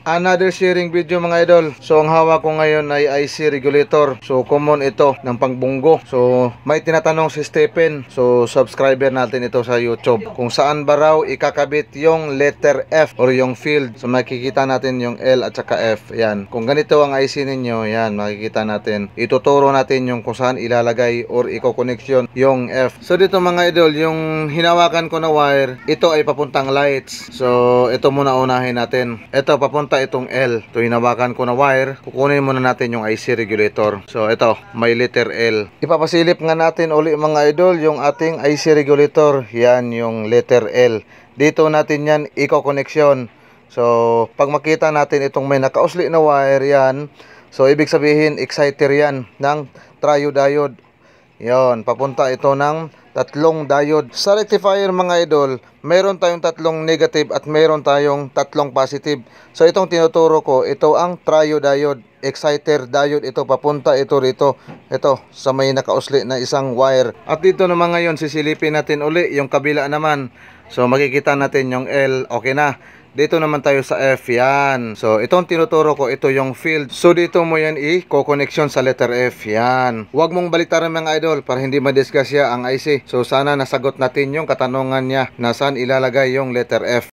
Another sharing video mga idol. So ang hawak ko ngayon ay IC regulator. So common ito ng pangbunggo. So may tinatanong si Stephen. So subscriber natin ito sa YouTube. Kung saan ba raw ikakabit yung letter F or yung field. So makikita natin yung L at saka F. Yan. Kung ganito ang IC ninyo, yan makikita natin. Ituturo natin yung kung saan ilalagay or iko-connection yung F. So dito mga idol, yung hinawakan ko na wire, ito ay papuntang lights. So ito muna unahin natin. Ito papunta itong L. Ito hinawakan ko na wire. Kukunin muna natin yung IC regulator. So ito, may letter L. Ipapasilip nga natin uli mga idol yung ating IC regulator. Yan yung letter L. Dito natin yan iko-connection. So pag makita natin itong may nakausli na wire yan, so ibig sabihin exciter yan ng triodiode. Yon, papunta ito ng tatlong diode. Sa rectifier mga idol, meron tayong tatlong negative at meron tayong tatlong positive. So itong tinuturo ko, ito ang triodiode, exciter diode. Ito papunta ito rito. Ito sa may nakausli na isang wire. At dito naman ngayon sisilipin natin uli yung kabila naman. So makikita natin yung L, okay na. Dito naman tayo sa F, yan. So, itong tinuturo ko, ito yung field. So, dito mo yan i-co-connection sa letter F, yan. Huwag mong baliktaran mga idol para hindi madisgrasya ang IC. So, sana nasagot natin yung katanungan niya na saan ilalagay yung letter F.